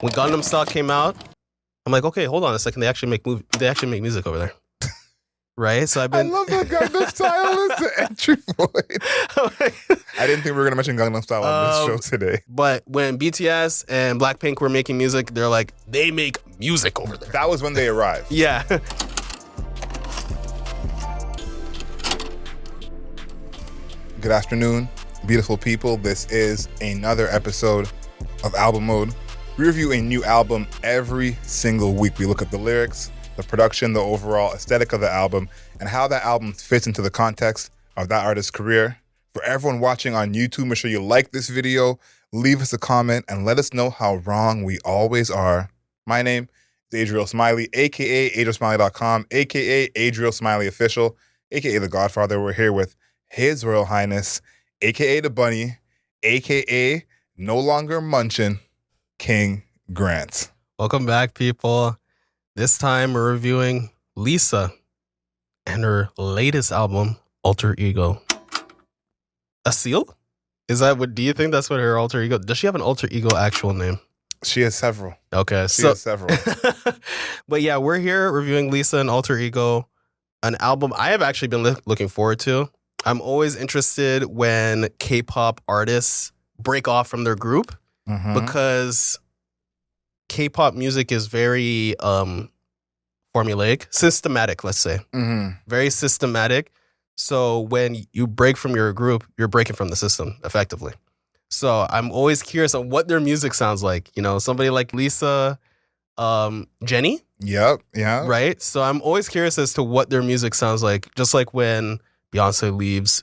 When Gangnum Style came out, I'm like, okay, hold on a second. They actually make music over there. Right? So I love that Gangnam Style is the entry point. I didn't think we were going to mention Gangnam Style on this show today. But when BTS and Blackpink were making music, they're like, they make music over there. That was when they arrived. Yeah. Good afternoon, beautiful people. This is another episode of Album Mode. We review a new album every single week. We look at the lyrics, the production, the overall aesthetic of the album, and how that album fits into the context of that artist's career. For everyone watching on YouTube, make sure you like this video, leave us a comment, and let us know how wrong we always are. My name is Adriel Smiley, a.k.a. AdrielSmiley.com, a.k.a. Adriel Smiley Official, a.k.a. The Godfather. We're here with His Royal Highness, a.k.a. The Bunny, a.k.a. No Longer Munchin', King Grant. Welcome back, people. This time we're reviewing Lisa and her latest album, Alter Ego. A seal? Is that what? Do you think that's what her alter ego? Does she have an alter ego actual name? She has several. Okay, She has several. But yeah, we're here reviewing Lisa and Alter Ego, an album I have actually been looking forward to. I'm always interested when K-pop artists break off from their group because K-pop music is very formulaic, systematic, let's say. Very systematic. So when you break from your group, you're breaking from the system, effectively. So I'm always curious on what their music sounds like. You know, somebody like Lisa, Jenny. Yep, yeah. Right? So I'm always curious as to what their music sounds like. Just like when Beyonce leaves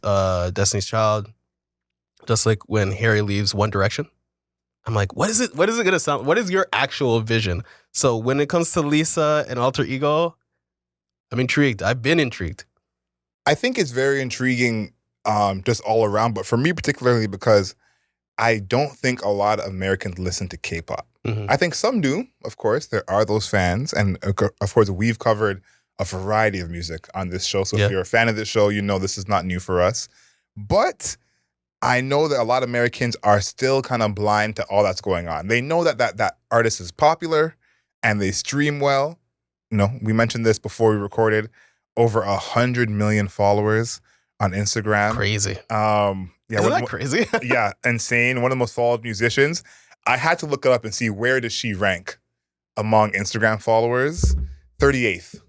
Destiny's Child. Just like when Harry leaves One Direction. I'm like, what is it going to sound? What is your actual vision? So when it comes to Lisa and Alter Ego, I'm intrigued. I've been intrigued. I think it's very intriguing just all around, but for me particularly because I don't think a lot of Americans listen to K-pop. I think some do, of course. There are those fans, and of course we've covered a variety of music on this show, so if you're a fan of this show, you know this is not new for us. But I know that a lot of Americans are still kind of blind to all that's going on. They know that artist is popular and they stream well. You know, we mentioned this before we recorded. Over 100 million followers on Instagram. Crazy. Yeah, isn't that crazy? Yeah, insane. One of the most followed musicians. I had to look it up and see where does she rank among Instagram followers. 38th,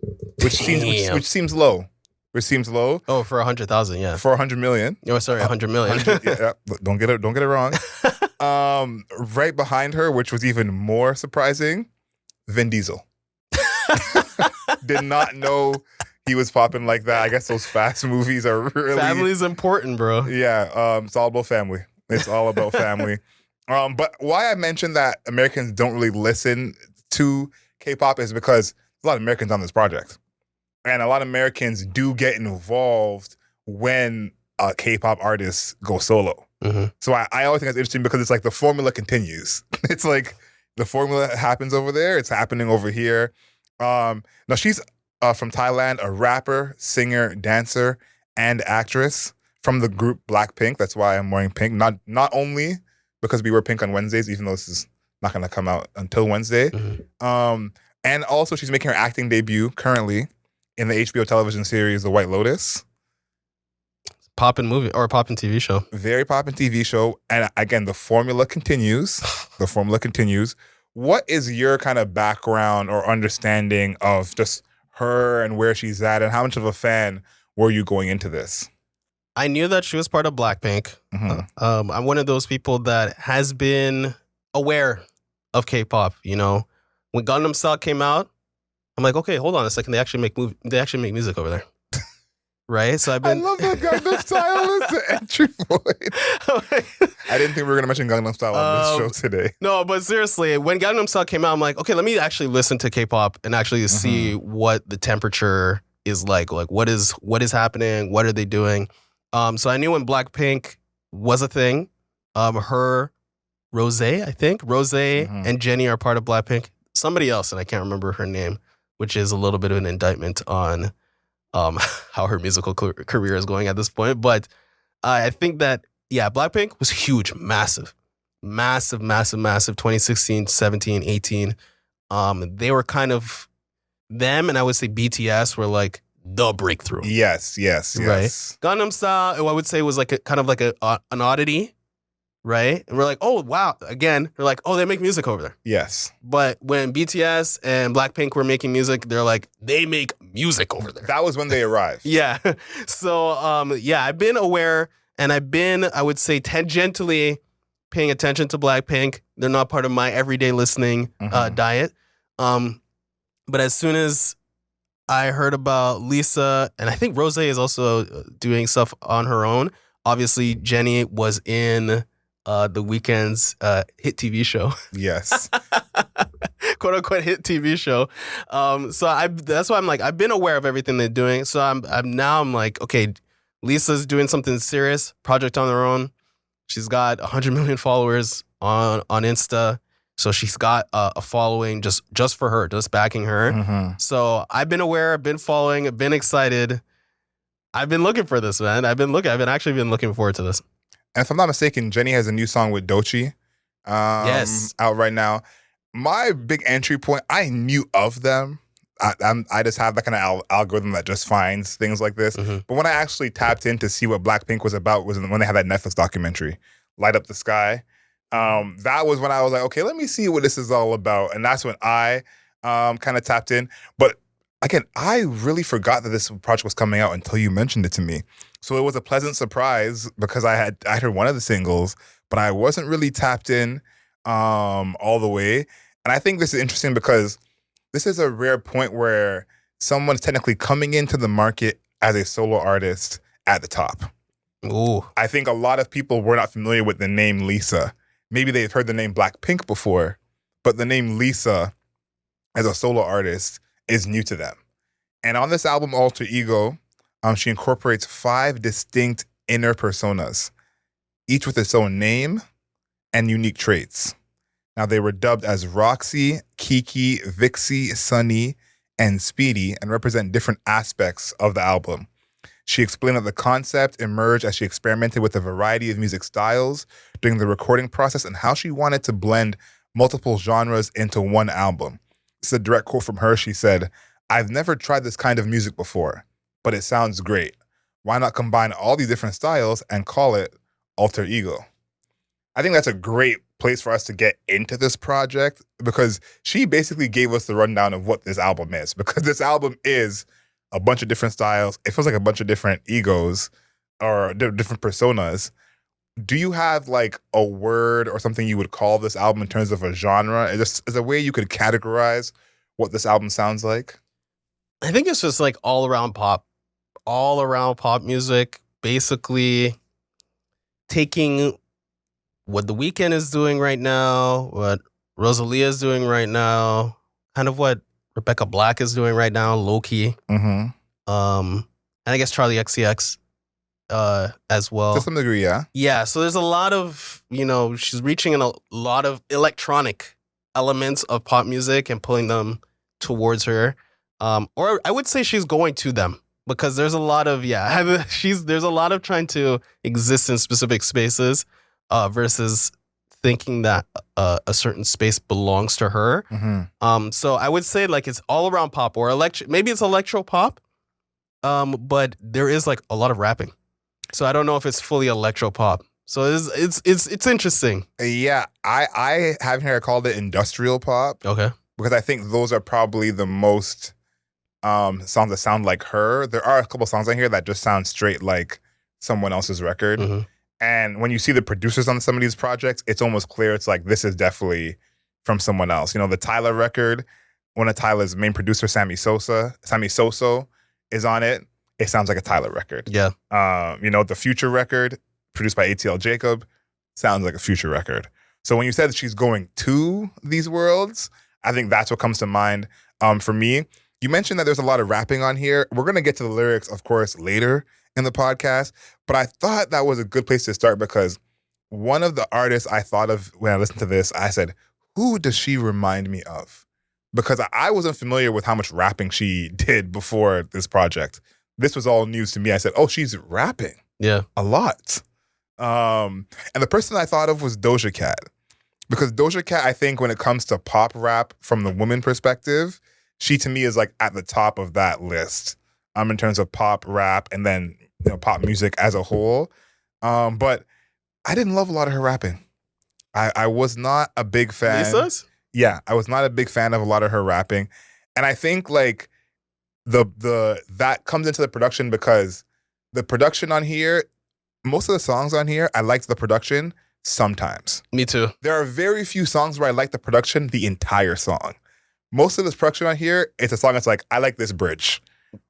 which seems low. Which seems low. Oh, for 100,000, yeah. For 100 million. Oh, sorry, 100 million. Yeah, don't get it wrong. Right behind her, which was even more surprising, Vin Diesel. Did not know he was popping like that. I guess those Fast movies are really... Family's important, bro. Yeah, it's all about family. It's all about family. But why I mentioned that Americans don't really listen to K-pop is because a lot of Americans on this project. And a lot of Americans do get involved when K-pop artists go solo. So I always think that's interesting because it's like the formula continues. It's like the formula happens over there. It's happening over here. Now she's from Thailand, a rapper, singer, dancer, and actress from the group Blackpink. That's why I'm wearing pink. Not only because we wear pink on Wednesdays, even though this is not going to come out until Wednesday. And also she's making her acting debut currently in the HBO television series The White Lotus. Poppin' movie or poppin' TV show. Very poppin' TV show. And again, the formula continues. What is your kind of background or understanding of just her and where she's at, and how much of a fan were you going into this? I knew that she was part of Blackpink. I'm one of those people that has been aware of K-pop. You know, when Gangnam Style came out, I'm like, okay, hold on a second. They actually make music over there. Right? So I love that Gangnam Style is the entry point. I didn't think we were going to mention Gangnam Style on this show today. No, but seriously, when Gangnam Style came out, I'm like, okay, let me actually listen to K-pop and actually see what the temperature is like. Like, what is happening? What are they doing? So I knew when Blackpink was a thing. Her, Rose, I think. Rose and Jenny are part of Blackpink. Somebody else, and I can't remember her name, which is a little bit of an indictment on how her musical career is going at this point. But I think that, yeah, Blackpink was huge, massive. massive, massive, massive 2016, 17, 18. They were kind of them, and I would say BTS were like the breakthrough. Yes. Right. Gangnam Style, I would say, was like kind of like an oddity, right? And we're like, oh wow, again, they're like, oh, they make music over there. Yes. But when BTS and Blackpink were making music, they're like, they make music over there. That was when they arrived. Yeah. So I've been aware, and I've been, I would say, tangentially paying attention to Blackpink. They're not part of my everyday listening diet. But as soon as I heard about Lisa, and I think Rose is also doing stuff on her own. Obviously, Jenny was in the Weeknd's hit TV show. Yes. "Quote unquote" hit TV show. So that's why I'm like, I've been aware of everything they're doing. So I'm like, okay, Lisa's doing something serious, project on her own. She's got 100 million followers on Insta. So she's got a following just for her, just backing her. So I've been aware, I've been following, I've been excited. I've been looking for this, man. I've been actually been looking forward to this. And if I'm not mistaken, Jenny has a new song with Doechii Yes. out right now. My big entry point, I knew of them. I just have that kind of algorithm that just finds things like this. But when I actually tapped in to see what Blackpink was about was when they had that Netflix documentary, Light Up the Sky. That was when I was like, okay, let me see what this is all about. And that's when I kind of tapped in. But again, I really forgot that this project was coming out until you mentioned it to me. So it was a pleasant surprise because I heard one of the singles, but I wasn't really tapped in all the way. And I think this is interesting because this is a rare point where someone's technically coming into the market as a solo artist at the top. Ooh. I think a lot of people were not familiar with the name Lisa. Maybe they've heard the name Blackpink before, but the name Lisa as a solo artist is new to them. And on this album, Alter Ego, she incorporates 5 distinct inner personas, each with its own name and unique traits. Now, they were dubbed as Roxy, Kiki, Vixie, Sunny, and Speedy, and represent different aspects of the album. She explained that the concept emerged as she experimented with a variety of music styles during the recording process and how she wanted to blend multiple genres into one album. This is a direct quote from her. She said, "I've never tried this kind of music before, but it sounds great. Why not combine all these different styles and call it Alter Ego?" I think that's a great place for us to get into this project because she basically gave us the rundown of what this album is, because this album is a bunch of different styles. It feels like a bunch of different egos or different personas. Do you have like a word or something you would call this album in terms of a genre? Is a way you could categorize what this album sounds like? I think it's just like all around pop music, basically taking what The Weeknd is doing right now, what Rosalia is doing right now, kind of what Rebecca Black is doing right now, low key. And I guess Charlie XCX as well. To some degree, yeah. Yeah, so there's a lot of, she's reaching in a lot of electronic elements of pop music and pulling them towards her. Or I would say she's going to them because there's a lot of, there's a lot of trying to exist in specific spaces versus thinking that a certain space belongs to her. So I would say like it's all around pop or maybe it's electro pop, but there is like a lot of rapping. So I don't know if it's fully electro pop. So it's interesting. Yeah, I have here called it industrial pop. Okay. Because I think those are probably the most songs that sound like her. There are a couple songs on here that just sound straight like someone else's record. And when you see the producers on some of these projects, it's almost clear it's like this is definitely from someone else. The Tyler record, one of Tyler's main producers, Sammy Soso, is on it. It sounds like a Tyler record. Yeah. The Future record, produced by ATL Jacob, sounds like a Future record. So when you said that she's going to these worlds, I think that's what comes to mind for me. You mentioned that there's a lot of rapping on here. We're going to get to the lyrics, of course, later in the podcast. But I thought that was a good place to start because one of the artists I thought of when I listened to this, I said, who does she remind me of? Because I wasn't familiar with how much rapping she did before this project. This was all news to me. I said, oh, she's rapping. Yeah. A lot. And the person I thought of was Doja Cat. Because Doja Cat, I think when it comes to pop rap from the woman perspective, she to me is like at the top of that list. In terms of pop rap and then pop music as a whole. But I didn't love a lot of her rapping. I was not a big fan. Lisa's? Yeah, I was not a big fan of a lot of her rapping. And I think like the that comes into the production because the production on here, most of the songs on here, I liked the production sometimes. Me too. There are very few songs where I like the production the entire song. Most of this production on here, it's a song that's like, I like this bridge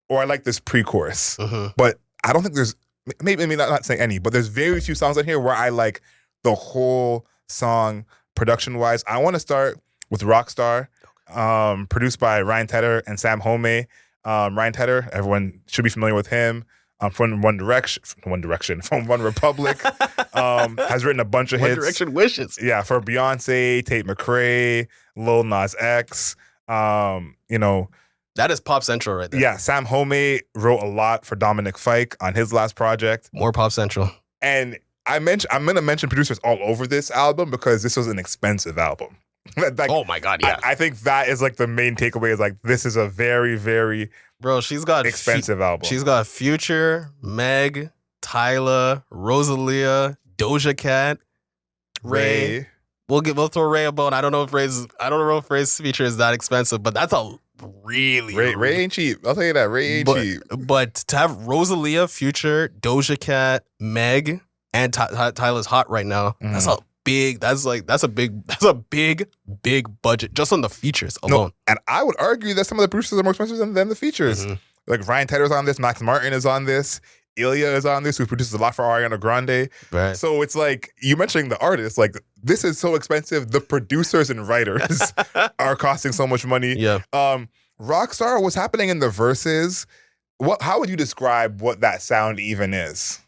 or I like this pre-chorus. Mhm. But I don't think there's, maybe not saying any, but there's very few songs on here where I like the whole song production-wise. I want to start with Rockstar, produced by Ryan Tedder and Sam Homey. Ryan Tedder, everyone should be familiar with him. From One Republic, has written a bunch of One hits. Direction wishes. Yeah, for Beyonce, Tate McRae, Lil Nas X. That is Pop Central right there. Yeah, Sam Homey wrote a lot for Dominic Fike on his last project. More Pop Central. And I'm gonna mention producers all over this album because this was an expensive album. Like, oh my God, yeah. I think that is like the main takeaway is like this is a very, very Bro, she's got expensive album. She's got Future, Meg, Tyla, Rosalia, Doja Cat, Ray. We'll throw Ray a bone. I don't know if Ray's feature is that expensive, but that's a really Ray ain't cheap. I'll tell you that. Ray ain't cheap. But to have Rosalia, Future, Doja Cat, Meg, and Tyla's hot right now, that's a big budget just on the features alone. No, and I would argue that some of the producers are more expensive than the features. Mm-hmm. Like Ryan Tedder's on this, Max Martin is on this, Ilya is on this, who produces a lot for Ariana Grande. Right. So it's like you mentioning the artists, like this is so expensive. The producers and writers are costing so much money. Yeah. Rockstar, what's happening in the verses? How would you describe what that sound even is?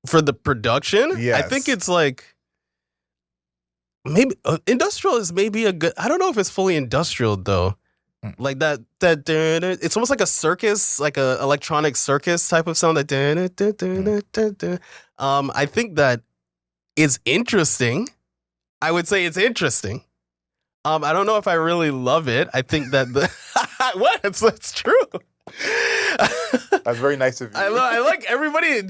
For the production? Yes. I think it's like maybe industrial is maybe a good. I don't know if it's fully industrial though. Like that it's almost like a circus, like a electronic circus type of sound. I think that is interesting. I would say it's interesting. I don't know if I really love it. I think that the what? It's true. That's very nice of you. I like everybody.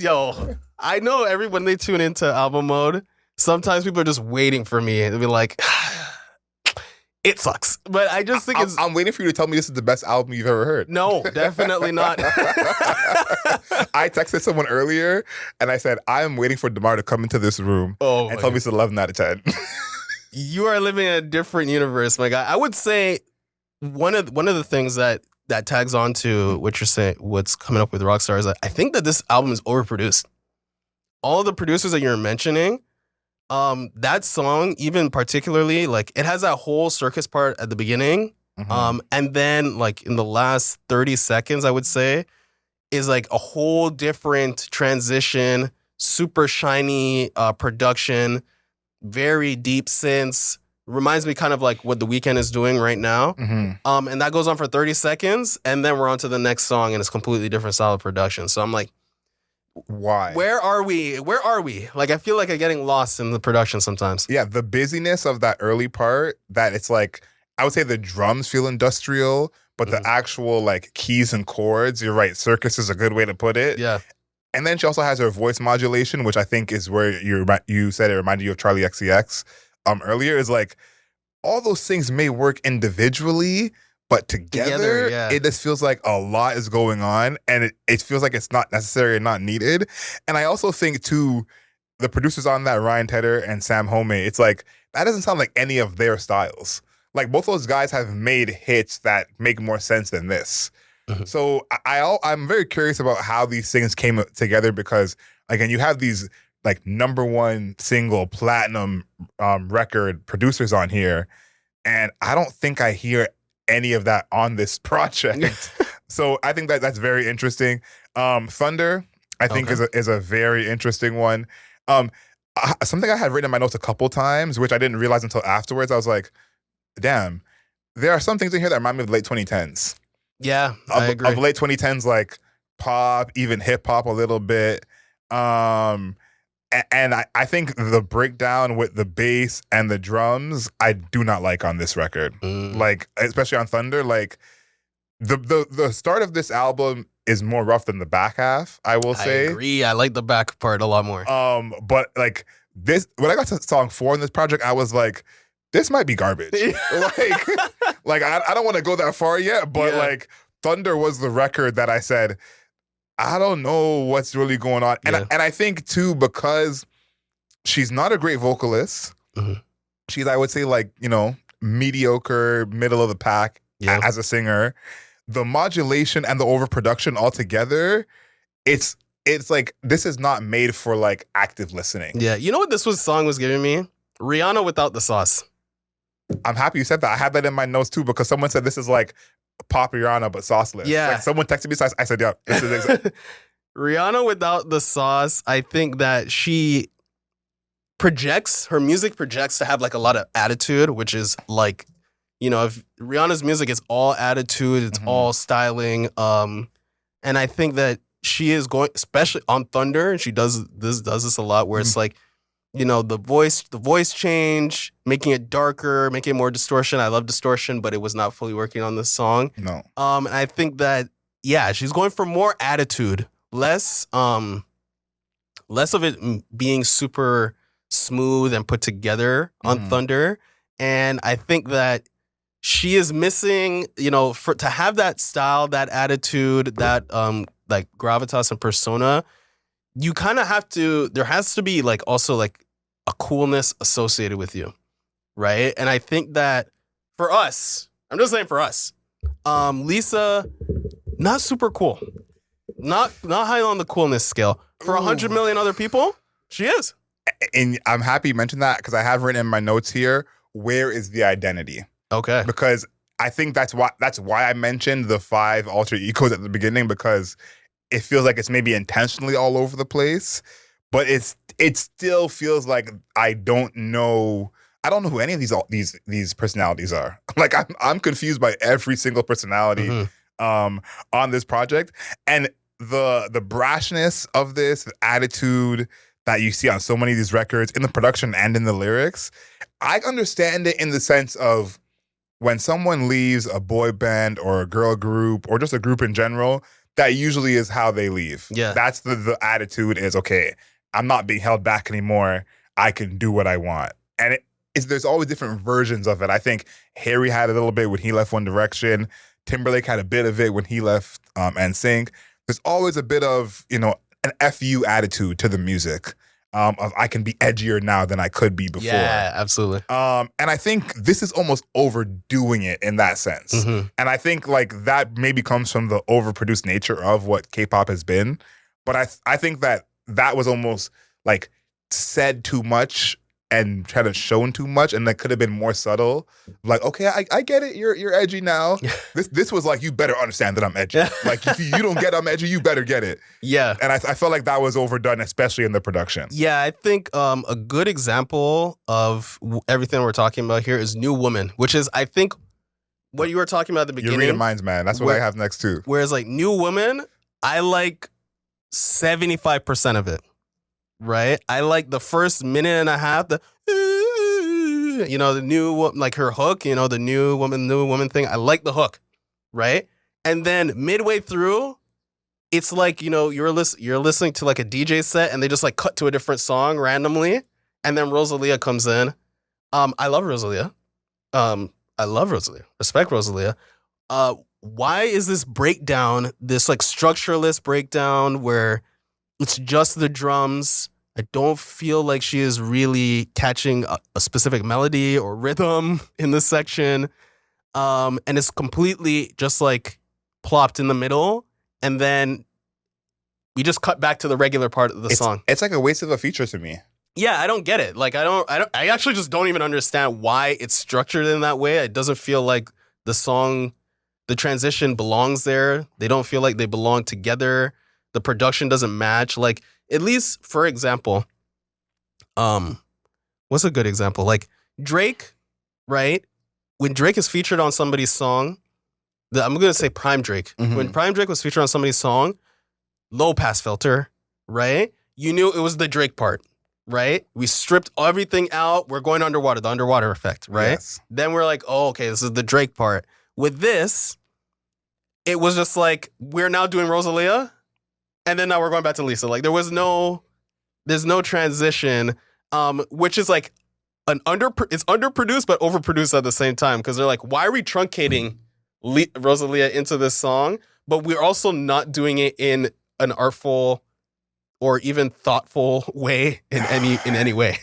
I know when they tune into album mode, sometimes people are just waiting for me to be like, it sucks. But I just think I'm waiting for you to tell me this is the best album you've ever heard. No, definitely not. I texted someone earlier and I said, I am waiting for Démar to come into this room and tell me it's 11 out of 10. You are living in a different universe, my guy. I would say one of the things that tags on to what you're saying, what's coming up with Rockstar is that I think that this album is overproduced. All of the producers that you're mentioning, that song, even particularly, like it has that whole circus part at the beginning. Mm-hmm. And then like in the last 30 seconds, I would say, is like a whole different transition, super shiny production, very deep synths. Reminds me kind of like what The Weeknd is doing right now. Mm-hmm. And that goes on for 30 seconds, and then we're on to the next song, and it's completely different style of production. So I'm like, why? Where are we? Like, I feel like I'm getting lost in the production sometimes. Yeah, the busyness of that early part, that it's like, I would say the drums feel industrial, but the actual like keys and chords, you're right, circus is a good way to put it. Yeah. And then she also has her voice modulation, which I think is where you said it reminded you of Charlie XCX earlier, is like, all those things may work individually, but together yeah. It just feels like a lot is going on, and it feels like it's not necessary and not needed. And I also think, too, the producers on that, Ryan Tedder and Sam Homey, it's like, that doesn't sound like any of their styles. Like, both those guys have made hits that make more sense than this. Mm-hmm. So I'm very curious about how these things came together because, again, you have these like #1 single platinum record producers on here, and I don't think I hear any of that on this project. So I think that's very interesting. Thunder, I think is a very interesting one. Something I had written in my notes a couple times, which I didn't realize until afterwards. I was like, damn, there are some things in here that remind me of the late 2010s. Yeah, I agree. Of late 2010s, like pop, even hip hop a little bit. And I think the breakdown with the bass and the drums, I do not like on this record. Like, especially on Thunder, like the start of this album is more rough than the back half, I will say. I agree. I like the back part a lot more. But like this, when I got to song 4 in this project, I was like, this might be garbage. like I don't want to go that far yet, but like Thunder was the record that I said, I don't know what's really going on. And I think too, because she's not a great vocalist. She's, I would say, like, you know, mediocre, middle of the pack as a singer. The modulation and the overproduction altogether, it's like, this is not made for like active listening. Yeah. You know what song was giving me? Rihanna without the sauce. I'm happy you said that. I had that in my notes too, because someone said this is like pop Rihanna but sauceless. Yeah. Like someone texted me, so I said, yeah, this is exactly. Rihanna without the sauce, I think that she her music projects to have like a lot of attitude, which is like, you know, if Rihanna's music is all attitude, it's all styling. And I think that she is going, especially on Thunder, and she does this a lot, where it's like, you know, the voice change, making it darker, making it more distortion. I love distortion, but it was not fully working on this song. No. And I think that, yeah, she's going for more attitude, less of it being super smooth and put together on Thunder. And I think that she is missing, you know, to have that style, that attitude, that like gravitas and persona, you kind of have to, there has to be like also like a coolness associated with you, right? And I think that for us, I'm just saying for us, Lisa, not super cool. Not high on the coolness scale. For 100 million other people, she is. And I'm happy you mentioned that, because I have written in my notes here, where is the identity? Okay. Because I think that's why I mentioned the 5 alter egos at the beginning, because it feels like it's maybe intentionally all over the place, but it still feels like I don't know who any of these personalities are. Like I'm confused by every single personality on this project, and the brashness of this, the attitude that you see on so many of these records, in the production and in the lyrics. I understand it in the sense of when someone leaves a boy band or a girl group or just a group in general, that usually is how they leave. Yeah. That's the attitude is, okay, I'm not being held back anymore. I can do what I want. And there's always different versions of it. I think Harry had a little bit when he left One Direction. Timberlake had a bit of it when he left NSYNC. There's always a bit of, you know, an FU attitude to the music. Of I can be edgier now than I could be before. Yeah, absolutely. And I think this is almost overdoing it in that sense. And I think like that maybe comes from the overproduced nature of what K-pop has been. But I think that was almost like said too much and kind of shown too much, and that could have been more subtle. Like, okay, I get it. You're edgy now. This was like, you better understand that I'm edgy. Like, if you don't get I'm edgy, you better get it. Yeah. And I felt like that was overdone, especially in the production. Yeah, I think a good example of everything we're talking about here is New Woman, which is, I think, what you were talking about at the beginning. You're reading minds, man. That's what I have next too. Whereas like New Woman, I like 75% of it. Right? I like the first minute and a half, the new, like her hook, you know, the new woman thing. I like the hook, right? And then midway through, it's like, you know, you're listening to like a DJ set and they just like cut to a different song randomly. And then Rosalia comes in. I love Rosalia. Respect Rosalia. Why is this breakdown, this like structureless breakdown where it's just the drums? I don't feel like she is really catching a specific melody or rhythm in this section. And it's completely just like plopped in the middle. And then we just cut back to the regular part of the song. It's like a waste of a feature to me. Yeah, I don't get it. Like, I actually just don't even understand why it's structured in that way. It doesn't feel like the song, the transition belongs there. They don't feel like they belong together. The production doesn't match. Like, at least, for example, what's a good example? Like Drake, right? When Drake is featured on somebody's song, I'm going to say Prime Drake. When Prime Drake was featured on somebody's song, low pass filter, right? You knew it was the Drake part. right? We stripped everything out. We're going underwater, the underwater effect, right? Yes. Then we're like, oh, okay, this is the Drake part. With this, it was just like, we're now doing Rosalia, and then now we're going back to Lisa. Like, there's no transition, which is like it's underproduced but overproduced at the same time, because they're like, why are we truncating Rosalia into this song, but we're also not doing it in an artful or even thoughtful way in any way.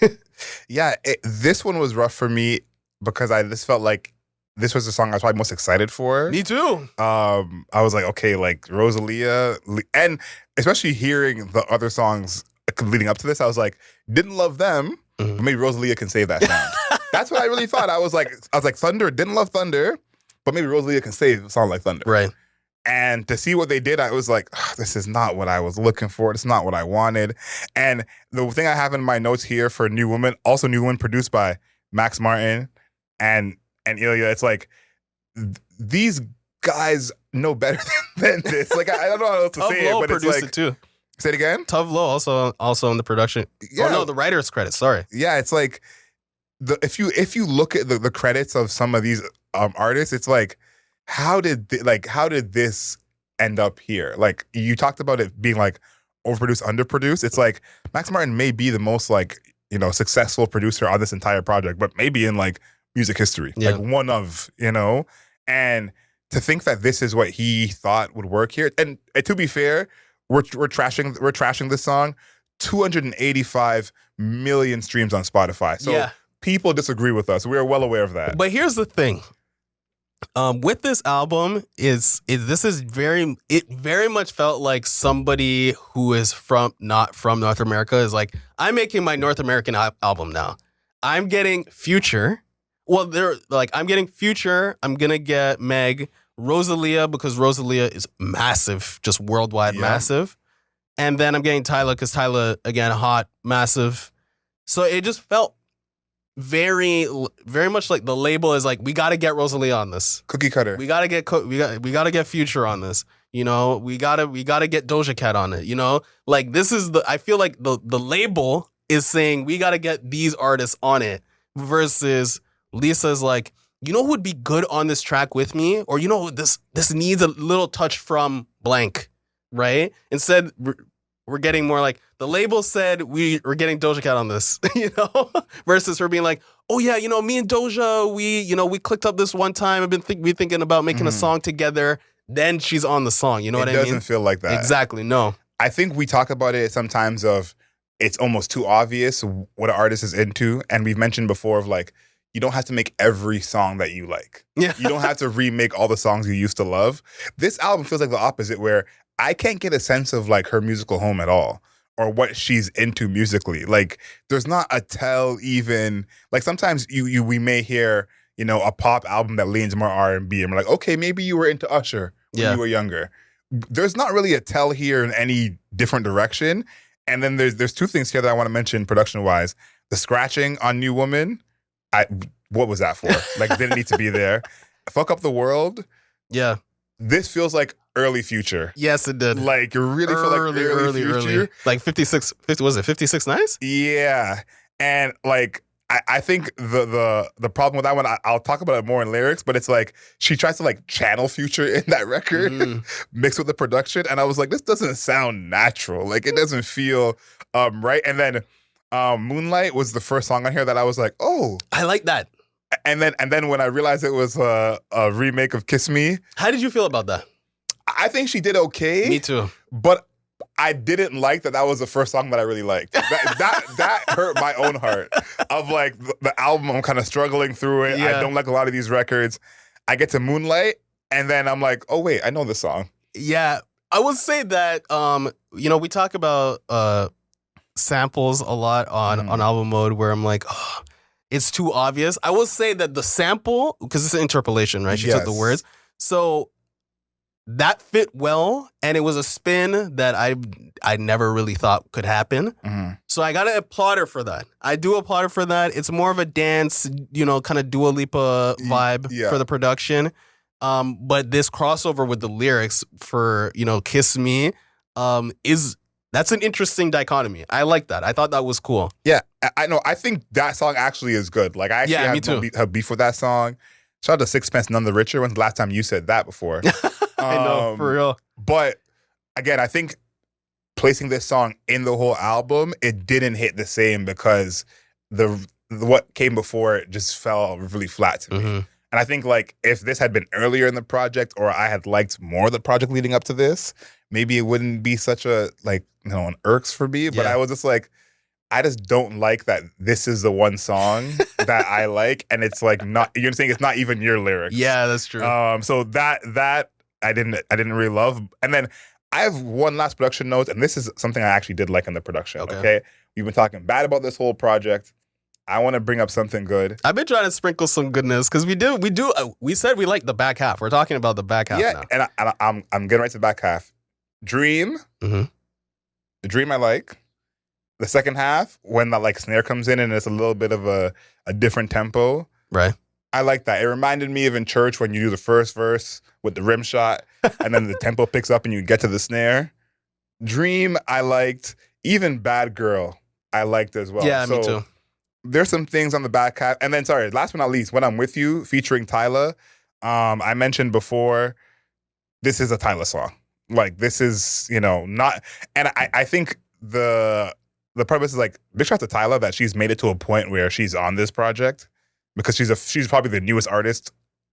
Yeah, this one was rough for me because I just felt like this was the song I was probably most excited for. Me too. I was like, okay, like Rosalia, and especially hearing the other songs leading up to this, I was like, didn't love them, but maybe Rosalia can save that sound. That's what I really thought. I was like, Thunder, didn't love Thunder, but maybe Rosalia can save a song like Thunder. Right. And to see what they did, I was like, this is not what I was looking for. It's not what I wanted. And the thing I have in my notes here for New Woman, also New Woman, produced by Max Martin and Ilya, it's like, these guys know better than this. Like, I don't know how else to say it, but it's like, it too. Say it again? Tove Lo also in the production. Yeah. Oh no, the writer's credit. Sorry. Yeah, it's like if you look at the credits of some of these artists, it's like, how did this end up here? Like, you talked about it being like overproduced, underproduced. It's like Max Martin may be the most like, you know, successful producer on this entire project, but maybe in like music history, like one of, you know, and to think that this is what he thought would work here. And to be fair, we're trashing this song. 285 million streams on Spotify. So people disagree with us. We are well aware of that. But here's the thing. With this album it very much felt like somebody who is not from North America is like, I'm making my North American album now. I'm getting Future. Well, they're like, I'm getting Future. I'm gonna get Meg, Rosalia, because Rosalia is massive, just worldwide massive. And then I'm getting Tyla, because Tyla, again, hot, massive. So it just felt very, very much like the label is like, we got to get Rosalia on this. Cookie cutter. We got to get we got to get Future on this. You know, we got to get Doja Cat on it. You know, like this is I feel like the label is saying we got to get these artists on it, versus Lisa's like, you know who would be good on this track with me, or you know, this needs a little touch from blank, right? Instead, we're getting more like the label said we're getting Doja Cat on this, you know, versus her being like, oh yeah, you know, me and Doja, we clicked up this one time. I've been thinking about making a song together. Then she's on the song. You know what I mean? It doesn't feel like that. Exactly. No. I think we talk about it sometimes of it's almost too obvious what an artist is into. And we've mentioned before of like, you don't have to make every song that you like. Yeah. You don't have to remake all the songs you used to love. This album feels like the opposite, where I can't get a sense of like her musical home at all, or what she's into musically. Like, there's not a tell even. Like, sometimes we may hear, you know, a pop album that leans more R&B, and we're like, okay, maybe you were into Usher when you were younger. There's not really a tell here in any different direction. And then there's two things here that I want to mention production-wise. The scratching on New Woman, what was that for? Like, didn't need to be there. Fuck Up the World. Yeah. This feels like early Future. Yes, it did. Like, you really feel like early Future. Like 56, was it 56 Nights? Yeah. And like, I think the problem with that one, I'll talk about it more in lyrics, but it's like she tries to like channel Future in that record mixed with the production. And I was like, this doesn't sound natural. Like, it doesn't feel right. And then Moonlight was the first song on here that I was like, oh. I like that. And then when I realized it was a remake of Kiss Me. How did you feel about that? I think she did okay. Me too. But I didn't like that was the first song that I really liked. That hurt my own heart. Of like the album, I'm kind of struggling through it. Yeah. I don't like a lot of these records. I get to Moonlight, and then I'm like, oh wait, I know this song. Yeah, I would say that you know, we talk about samples a lot on album mode, where I'm like, oh, it's too obvious. I will say that the sample, because it's an interpolation, right? She took the words, so that fit well, and it was a spin that I never really thought could happen. So I gotta applaud her for that. I do applaud her for that. It's more of a dance, you know, kind of Dua Lipa vibe for the production. But this crossover with the lyrics for, you know, Kiss Me is That's an interesting dichotomy. I like that. I thought that was cool. Yeah, I know. I think that song actually is good. Like, I actually Yeah, me have no too. have beef with that song. Shout out to Sixpence None the Richer. When's the last time you said that before? I know, for real. But again, I think placing this song in the whole album, it didn't hit the same because what came before it just fell really flat to me. Mm-hmm. And I think, like, if this had been earlier in the project, or I had liked more of the project leading up to this, maybe it wouldn't be such a, like, an irks for me. But Yeah. I was just like, I just don't like that this is the one song that I like, and it's like not. You're saying it's not even your lyrics. Yeah, that's true. So that I didn't really love. And then I have one last production note, and this is something I actually did like in the production. Okay, we've been talking bad about this whole project. I want to bring up something good. I've been trying to sprinkle some goodness because we said we like the back half. We're talking about the back half now. And I'm getting right to the back half. Dream, Mhm. the Dream I like. The second half, when that like snare comes in and it's a little bit of a different tempo, Right. I like that. It reminded me of in church when you do the first verse with the rim shot, and then the tempo picks up and you get to the snare. Dream, I liked. Even Bad Girl, I liked as well. Yeah, so me too. There's some things on the back half. And then, sorry, last but not least, When I'm With You, featuring Tyla. I mentioned before, this is a Tyla song. Like, this is, not... And I think the purpose is, like, big shout out to Tyla that she's made it to a point where she's on this project, because she's probably the newest artist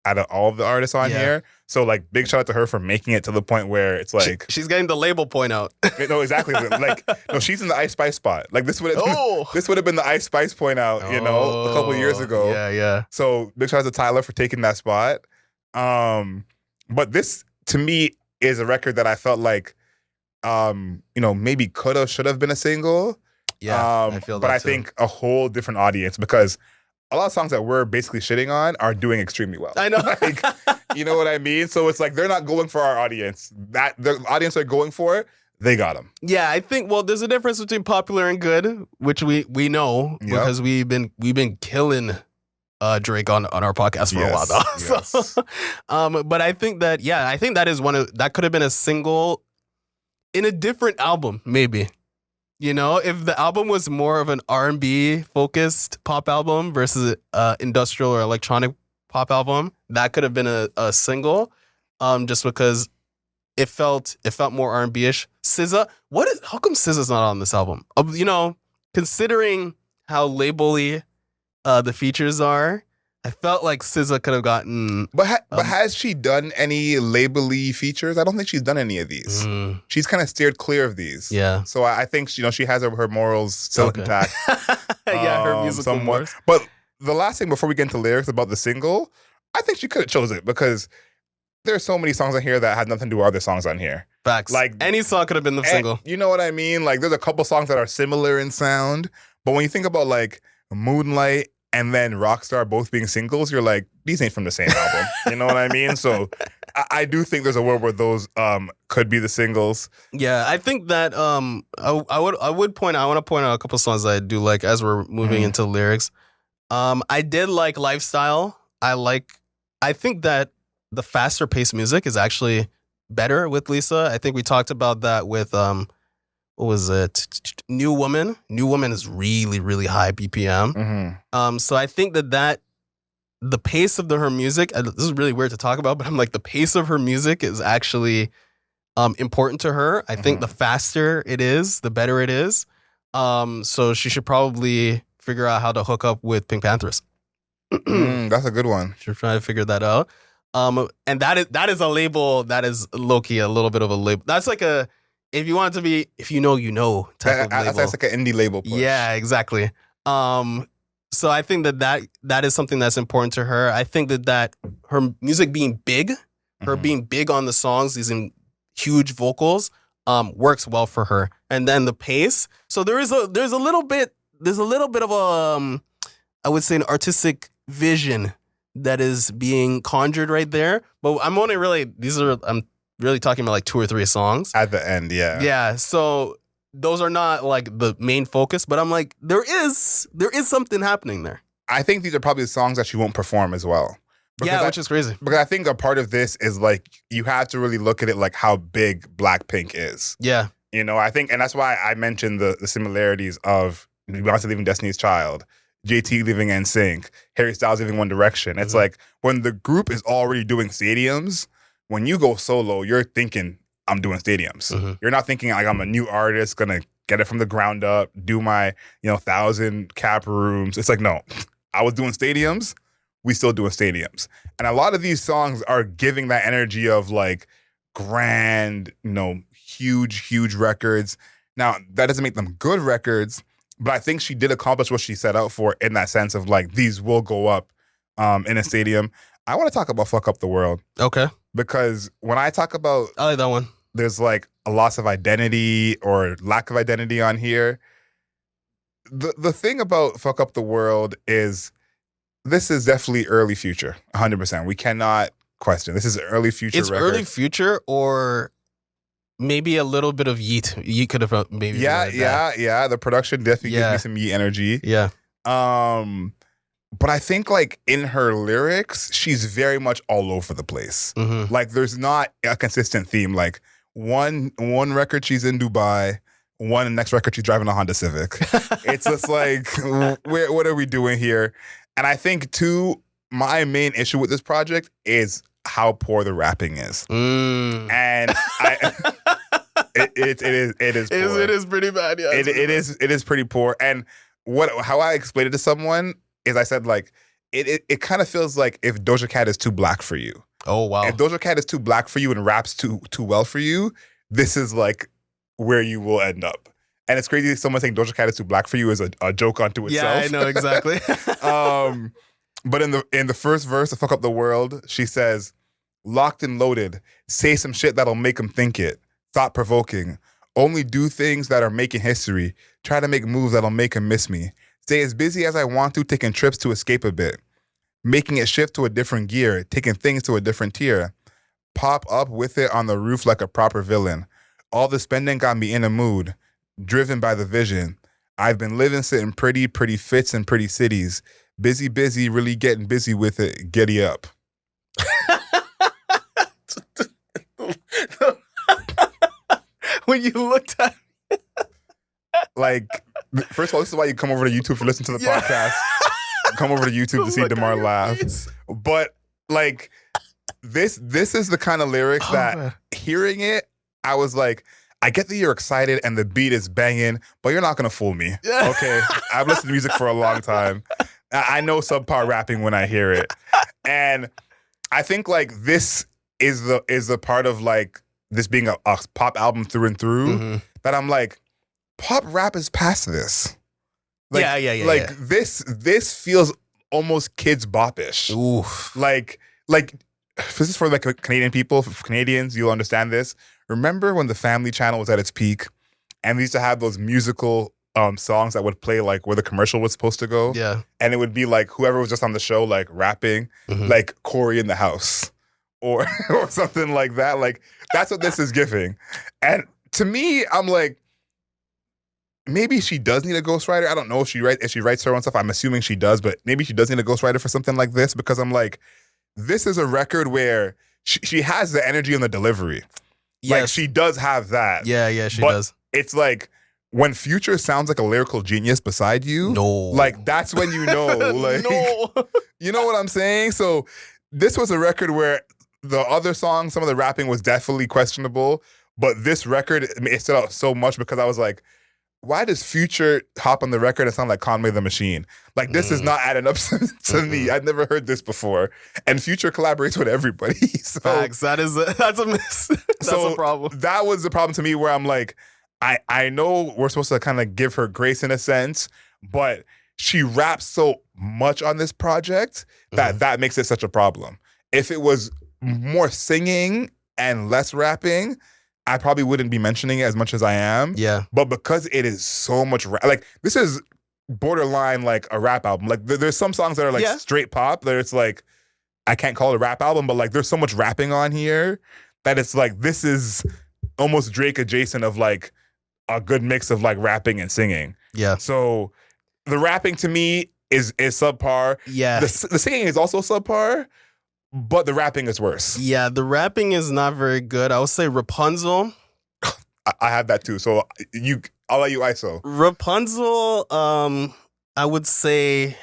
out of all of the artists on here. So, like, big shout out to her for making it to the point where it's like... She's getting the label point out. No, exactly. Like, no, she's in the Ice Spice spot. Like, this would have been the Ice Spice point out, a couple of years ago. Yeah. So, big shout out to Tyler for taking that spot. But this, to me, is a record that I felt like, maybe should have been a single. Yeah, I feel that but I too. think a whole different audience, because a lot of songs that we're basically shitting on are doing extremely well. I know. Like, you know what I mean? So it's like they're not going for our audience. That the audience they're going for, they got them. Yeah, I think, well, there's a difference between popular and good, which we know because we've been killing Drake on our podcast for a while now. Yes. So, but I think that is that could have been a single in a different album, maybe. If the album was more of an R&B focused pop album versus industrial or electronic pop album, that could have been a single, just because it felt more R&B-ish. SZA, how come SZA's not on this album? Considering how label-y the features are, I felt like SZA could have gotten... But has she done any label-y features? I don't think she's done any of these. She's kind of steered clear of these. Yeah. So I think, she has her morals still intact. Yeah, her musical morals. But the last thing before we get into lyrics about the single, I think she could have chose it, because there's so many songs on here that had nothing to do with other songs on here. Facts. Like, any song could have been the single. You know what I mean? Like, there's a couple songs that are similar in sound, but when you think about, like, Moonlight and then Rockstar both being singles, you're like, these ain't from the same album. You know what I mean? So I do think there's a world where those could be the singles. Yeah, I think that I want to point out a couple songs that I do like as we're moving into lyrics. I did like Lifestyle. I think that the faster paced music is actually better with Lisa. I think we talked about that with what was it? New Woman. New Woman is really, really high BPM. So I think that the pace of her music, this is really weird to talk about, but I'm like, the pace of her music is actually important to her. I think the faster it is, the better it is. So she should probably figure out how to hook up with Pink Panthers. That's a good one. Should try to figure that out. And that is a label that is low-key a little bit of a label. That's like a, if you want it to be, if you know type of label. That's like an indie label push. Yeah, exactly. So I think that is something that's important to her. I think that her music being big, her being big on the songs, using huge vocals, works well for her. And then the pace. So there's a little bit of a, I would say, an artistic vision that is being conjured right there. But I'm really talking about like 2 or 3 songs at the end. Yeah. Yeah. So those are not like the main focus, but I'm like, there is something happening there. I think these are probably the songs that she won't perform as well. Which is crazy. Because I think a part of this is like, you have to really look at it like how big Blackpink is. Yeah. You know, I think, and that's why I mentioned the similarities of Beyonce leaving Destiny's Child, JT leaving NSYNC, Harry Styles leaving One Direction. It's like when the group is already doing stadiums, when you go solo, you're thinking, I'm doing stadiums. You're not thinking like I'm a new artist, gonna get it from the ground up, do my, 1,000 cap rooms. It's like, no, I was doing stadiums. We still doing stadiums. And a lot of these songs are giving that energy of like grand, huge records. Now, that doesn't make them good records, but I think she did accomplish what she set out for in that sense of like, these will go up in a stadium. I want to talk about Fuck Up the World. Okay. Because when I talk about, I like that one. There's like a loss of identity or lack of identity on here. The thing about Fuck Up the World is this is definitely early future, 100%. We cannot question. This is early future. It's record. early future or maybe a little bit of Yeet. Yeet could have maybe. Yeah. The production definitely gives me some Yeet energy. Yeah. But I think like in her lyrics, she's very much all over the place. Like there's not a consistent theme. Like one record she's in Dubai, the next record she's driving a Honda Civic. It's just like, what are we doing here? And I think too, my main issue with this project is how poor the rapping is. And it is poor. It is pretty bad. Yeah, it is pretty poor. And how I explained it to someone is I said like it kind of feels like if Doja Cat is too black for you. Oh wow. If Doja Cat is too black for you and raps too well for you, this is like where you will end up. And it's crazy someone saying Doja Cat is too black for you is a joke unto itself. Yeah, I know exactly. But in the first verse of Fuck Up the World, she says, locked and loaded, say some shit that'll make them think it, thought-provoking, only do things that are making history, try to make moves that'll make them miss me, stay as busy as I want to, taking trips to escape a bit, making it shift to a different gear, taking things to a different tier, pop up with it on the roof like a proper villain, all the spending got me in a mood, driven by the vision, I've been living sitting pretty fits in pretty cities, busy, really getting busy with it, giddy up. When you looked at me. Like, first of all, this is why you come over to YouTube to listen to the podcast. Come over to YouTube to see Démar laugh. Face. But like this is the kind of lyrics that hearing it, I was like, I get that you're excited and the beat is banging, but you're not gonna fool me. Okay. I've listened to music for a long time. I know subpar rapping when I hear it. And I think like this is the part of like this being a pop album through and through that I'm like, pop rap is past this. Like, yeah. This feels almost kids bop-ish. Oof. Like this is for like Canadian people, for Canadians, you'll understand this. Remember when the Family Channel was at its peak and we used to have those musical songs that would play like where the commercial was supposed to go? Yeah. And it would be like whoever was just on the show like rapping, like Corey in the House or something like that. Like that's what this is giving. And to me, I'm like, maybe she does need a ghostwriter. I don't know if she writes her own stuff. I'm assuming she does, but maybe she does need a ghostwriter for something like this because I'm like, this is a record where she has the energy and the delivery. Yes. Like she does have that. Yeah, she but does. It's like when Future sounds like a lyrical genius beside you, like that's when you know, like, you know what I'm saying? So this was a record where the other songs, some of the rapping was definitely questionable, but this record, it stood out so much because I was like, why does Future hop on the record and sound like Conway the Machine? Like, this is not adding up to me. I'd never heard this before. And Future collaborates with everybody. So, facts. That's a miss. That's a problem. That was the problem to me where I'm like, I know we're supposed to kind of give her grace in a sense, but she raps so much on this project that makes it such a problem. If it was more singing and less rapping, I probably wouldn't be mentioning it as much as I am. Yeah. But because it is so much rap, like this is borderline like a rap album. Like there's some songs that are like straight pop that it's like, I can't call it a rap album, but like there's so much rapping on here that it's like, this is almost Drake adjacent of like a good mix of like rapping and singing. Yeah. So the rapping to me is subpar. Yeah. The singing is also subpar, but the rapping is worse. Yeah, the rapping is not very good. I would say Rapunzel. I have that too. So I'll let you ISO. Rapunzel, I would say,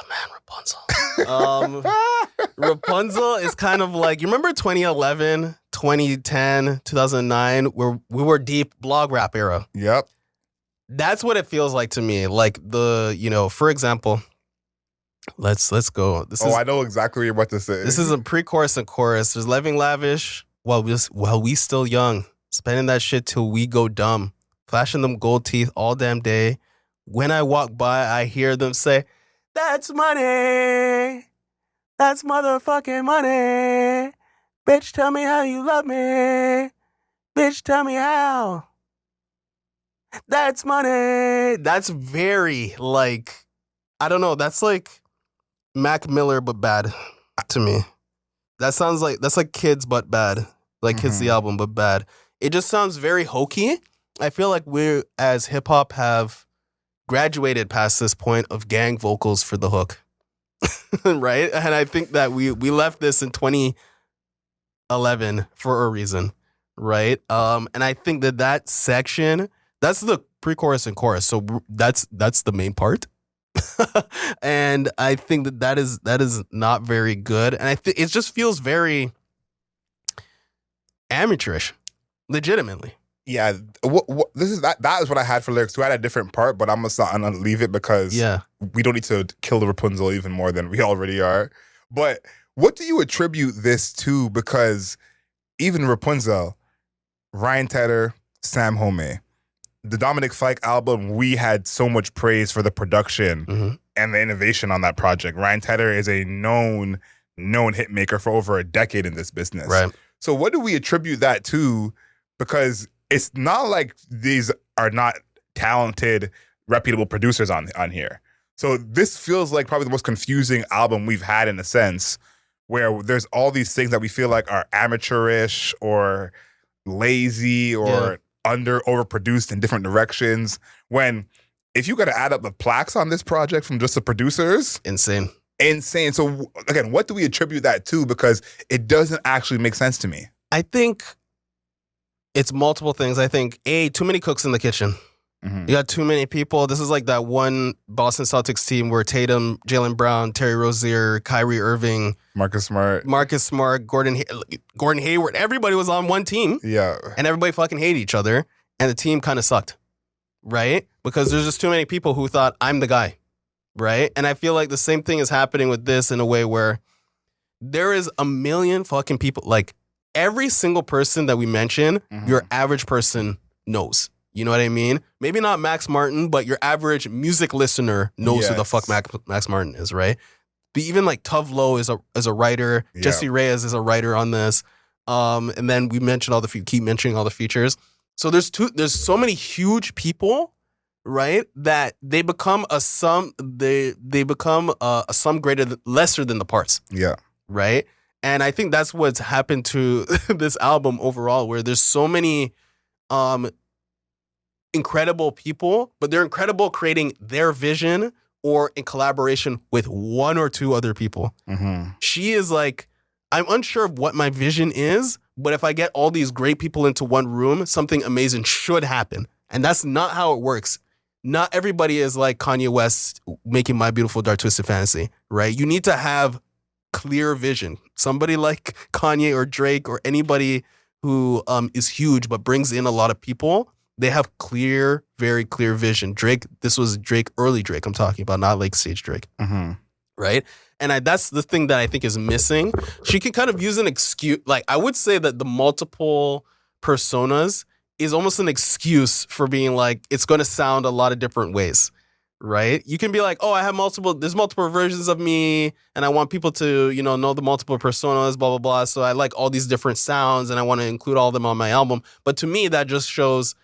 man, Rapunzel. Rapunzel is kind of like, you remember 2011, 2010, 2009, where we were deep blog rap era. Yep. That's what it feels like to me. Like for example, let's go. I know exactly what you're about to say. This is a pre-chorus and chorus. There's living lavish while we still young, spending that shit till we go dumb, flashing them gold teeth all damn day. When I walk by, I hear them say, "That's money. That's motherfucking money. Bitch, tell me how you love me. Bitch, tell me how. That's money." That's very like, I don't know. That's like Mac Miller, but bad to me. That's like Kids, but bad. Like Kids the album, but bad. It just sounds very hokey. I feel like we as hip hop have graduated past this point of gang vocals for the hook. Right? And I think that we left this in 2011 for a reason. Right? And I think that section, that's the pre-chorus and chorus. So that's the main part. And I think that is not very good. And I think it just feels very amateurish, legitimately. Yeah, this is that is what I had for lyrics too. I had a different part, but I'm gonna leave it because we don't need to kill the Rapunzel even more than we already are. But what do you attribute this to? Because even Rapunzel, Ryan Tedder, Sam Homey, the Dominic Fike album, we had so much praise for the production and the innovation on that project. Ryan Tedder is a known hit maker for over a decade in this business. Right. So what do we attribute that to? Because it's not like these are not talented, reputable producers on here. So this feels like probably the most confusing album we've had in a sense, where there's all these things that we feel like are amateurish or lazy or overproduced in different directions. When if you got to add up the plaques on this project from just the producers, insane. So again, what do we attribute that to? Because it doesn't actually make sense to me. I think it's multiple things. I think too many cooks in the kitchen. You got too many people. This is like that one Boston Celtics team where Tatum, Jaylen Brown, Terry Rozier, Kyrie Irving, Marcus Smart, Gordon Hayward. Everybody was on one team. Yeah. And everybody fucking hated each other. And the team kind of sucked. Right? Because there's just too many people who thought, I'm the guy. Right? And I feel like the same thing is happening with this in a way where there is a million fucking people. Like every single person that we mention, your average person knows. You know what I mean? Maybe not Max Martin, but your average music listener knows who the fuck Max Martin is, right? But even like Tove Lo is a writer. Yeah. Jesse Reyes is a writer on this. And then we mentioned keep mentioning all the features. So there's so many huge people, right? That they become a sum. They become a sum lesser than the parts. Yeah. Right. And I think that's what's happened to this album overall, where there's so many incredible people, but they're incredible creating their vision or in collaboration with one or two other people. She is like, I'm unsure of what my vision is, but if I get all these great people into one room, something amazing should happen. And that's not how it works. Not everybody is like Kanye West making My Beautiful Dark Twisted Fantasy, right? You need to have clear vision. Somebody like Kanye or Drake or anybody who is huge but brings in a lot of people, they have very clear vision. Drake, this was early Drake I'm talking about, not late stage Drake. Right? And that's the thing that I think is missing. She can kind of use an excuse. Like, I would say that the multiple personas is almost an excuse for being like, it's going to sound a lot of different ways. Right? You can be like, oh, there's multiple versions of me, and I want people to, know the multiple personas, blah, blah, blah. So I like all these different sounds, and I want to include all of them on my album. But to me, that just shows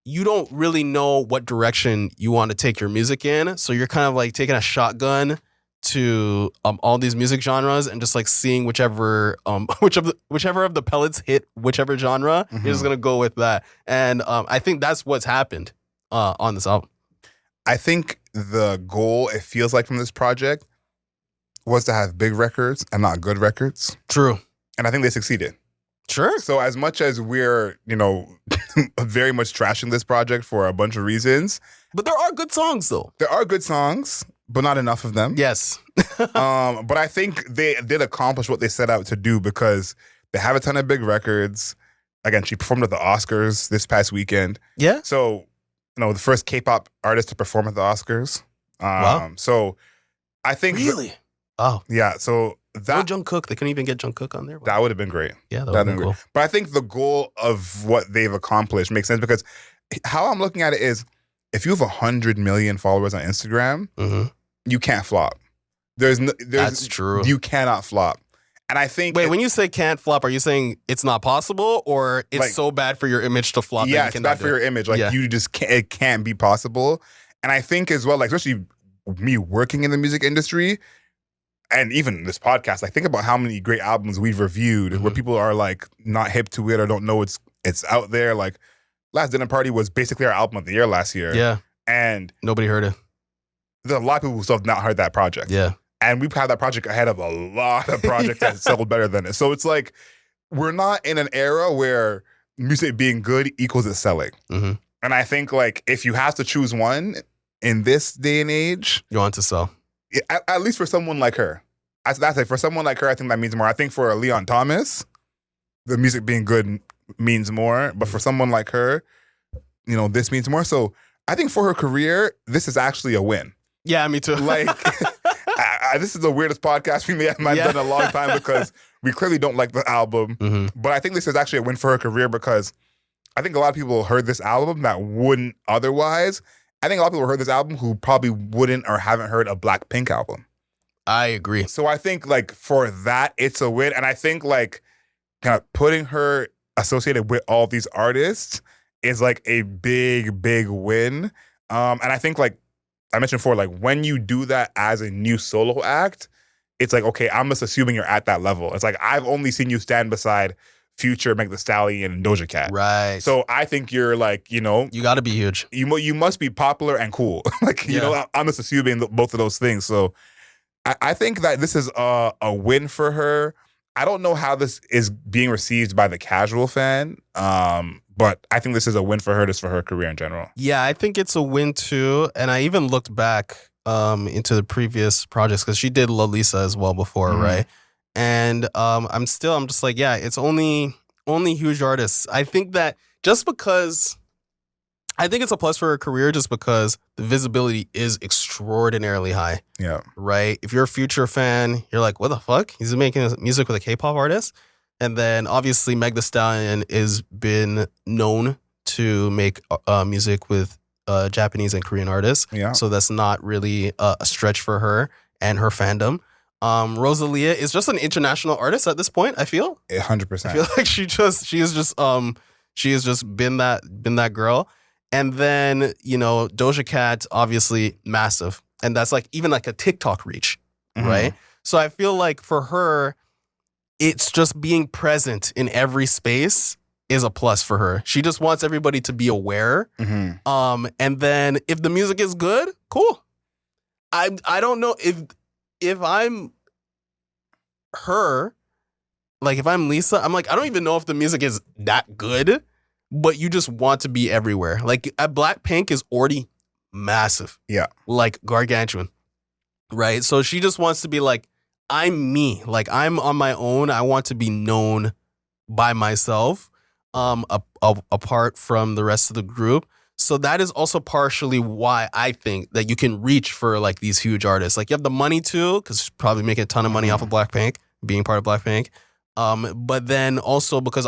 you don't really know what direction you want to take your music in. So you're kind of like taking a shotgun to all these music genres and just like seeing whichever of the pellets hit whichever genre, you're just going to go with that. And I think that's what's happened on this album. I think the goal, it feels like, from this project was to have big records and not good records. True. And I think they succeeded. Sure. So as much as we're, very much trashing this project for a bunch of reasons, But there are good songs, though. there are good songs, but not enough of them. Yes. But I think they did accomplish what they set out to do because they have a ton of big records. Again, she performed at the Oscars this past weekend. Yeah. So, the first K-pop artist to perform at the Oscars. Wow. So I think Really? Oh. yeah, so No that Jungkook. They couldn't even get Jungkook on there. that would have been great. Yeah, that would That'd have been been cool. great. But I think the goal of what they've accomplished makes sense because how I'm looking at it is if you have 100 million followers on Instagram, Mm-hmm. you can't flop. That's true. You cannot flop. And I think Wait, when you say can't flop, are you saying it's not possible or it's Like- so bad for your image to flop that yeah, you it's cannot bad for do your it? image. Like Yeah. you just can't, it can't be possible. And I think as well, like especially me working in the music industry and even this podcast, like think about how many great albums we've reviewed where Mhm. people are like not hip to it or don't know it's out there. Like Last Dinner Party was basically our album of the year last year. Yeah. And Nobody heard it. there's a lot of people who still have not heard that project. Yeah. And we've had that project ahead of a lot of projects that sold better than it. So it's like we're not in an era where music being good equals it selling. Mm-hmm. And I think like if you have to choose one in this day and age, You want to sell. at least for someone like her, that's it. For someone like her, I think that means more. I think for Leon Thomas, the music being good means more. But for someone like her, this means more. So I think for her career, this is actually a win. Yeah, me too. Like, this is the weirdest podcast we might have done in a long time because we clearly don't like the album. Mm-hmm. But I think this is actually a win for her career because I think a lot of people heard this album that wouldn't otherwise. I think a lot of people heard this album who probably wouldn't or haven't heard a Blackpink album. I agree. So I think like for that, it's a win. And I think like kind of putting her associated with all these artists is like a big, big win. And I think like I mentioned before, like when you do that as a new solo act, it's like, okay, I'm just assuming you're at that level. It's like, I've only seen you stand beside Future, Meg Thee Stallion, and Doja Cat. Right. So I think you're like, you got to be huge. you must be popular and cool. Like, I'm just assuming both of those things. So I think that this is a win for her. I don't know how this is being received by the casual fan, but I think this is a win for her, just for her career in general. Yeah, I think it's a win too. And I even looked back into the previous projects because she did La Lisa as well before, Mhm. right? And I'm just like, yeah, it's only huge artists. I think that just because I think it's a plus for her career just because the visibility is extraordinarily high, Yeah. right? If you're a Future fan, you're like, what the fuck? He's making music with a K-pop artist? And then obviously Meg Thee Stallion has been known to make music with Japanese and Korean artists. Yeah. So that's not really a stretch for her and her fandom. Rosalia is just an international artist at this point, I feel. 100%. I feel like she has just been that girl. And then, Doja Cat, obviously massive. And that's like even like a TikTok reach, Mhm. right? So I feel like for her, it's just being present in every space is a plus for her. She just wants everybody to be aware. Mhm. And then if the music is good, cool. I don't know if I'm her, like if I'm Lisa, I'm like, I don't even know if the music is that good, but you just want to be everywhere. Like Blackpink is already massive. Yeah. Like gargantuan. Right? So she just wants to be like, I'm me. Like I'm on my own. I want to be known by myself, apart from the rest of the group. So that is also partially why I think that you can reach for like these huge artists. Like you have the money too, because she's probably making a ton of money off of Blackpink, being part of Blackpink. But then also because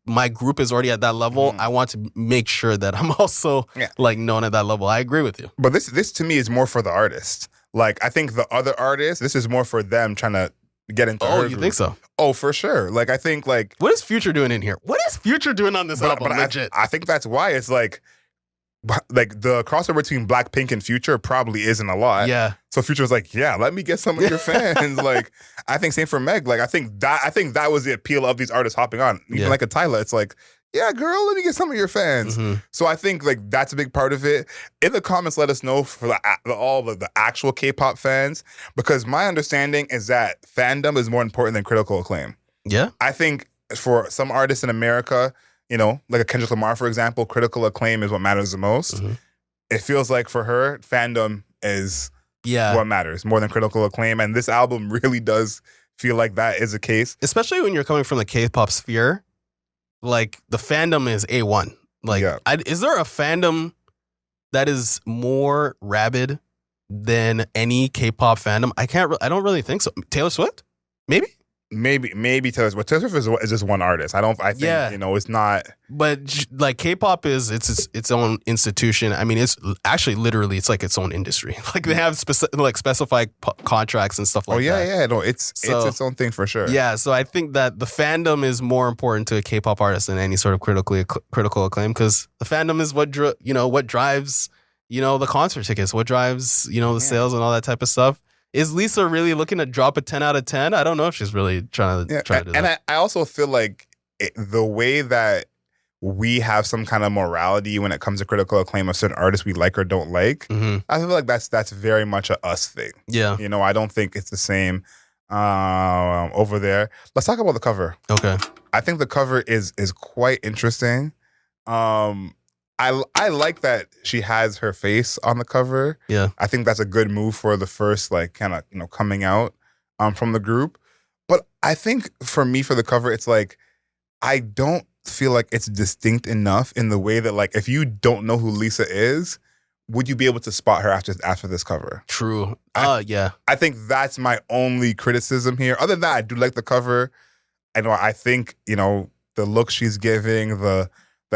my group is already at that level, I want to make sure that I'm also like known at that level. I agree with you. But this to me is more for the artist. Like I think the other artists, this is more for them trying to get into her you group. think so? Oh, for sure. Like I think like What is Future doing in here? What is Future doing on this album? Legit. I think that's why it's like the crossover between Blackpink and Future probably isn't a lot. Yeah. So Future's like, yeah, let me get some of your fans. Like, I think same for Meg. Like, I think that was the appeal of these artists hopping on. Even like a Tyler, it's like, yeah, girl, let me get some of your fans. Mhm. So I think like that's a big part of it. In the comments, let us know for all of the actual K-pop fans, because my understanding is that fandom is more important than critical acclaim. Yeah. I think for some artists in America, like a Kendrick Lamar, for example, critical acclaim is what matters the most. Mhm. It feels like for her, fandom is Yeah. what matters more than critical acclaim. And this album really does feel like that is the case. Especially when you're coming from the K-pop sphere, like the fandom is A1. Like, Yeah. is there a fandom that is more rabid than any K-pop fandom? I don't really think so. Taylor Swift? Maybe? Maybe Taylor Swift. Taylor Swift is just one artist. I think, Yeah. it's not. But like K-pop is its own institution. I mean, it's actually literally it's like its own industry. Like they have specified contracts and stuff like that. Yeah. No, it's its own thing for sure. Yeah, so I think that the fandom is more important to a K-pop artist than any sort of critical acclaim, because the fandom is what drives the concert tickets, what drives the sales and all that type of stuff. Is Lisa really looking to drop a 10 out of 10? I don't know if she's really trying to do that. And I also feel like the way that we have some kind of morality when it comes to critical acclaim of certain artists we like or don't like, Mhm. I feel like that's very much a us thing. Yeah. I don't think it's the same over there. Let's talk about the cover. Okay. I think the cover is quite interesting. I like that she has her face on the cover. Yeah. I think that's a good move for the first kind of coming out from the group. But I think for me for the cover, it's like I don't feel like it's distinct enough in the way that if you don't know who Lisa is, would you be able to spot her after this cover? True. Yeah. I think that's my only criticism here. Other than that, I do like the cover. I think the look she's giving, the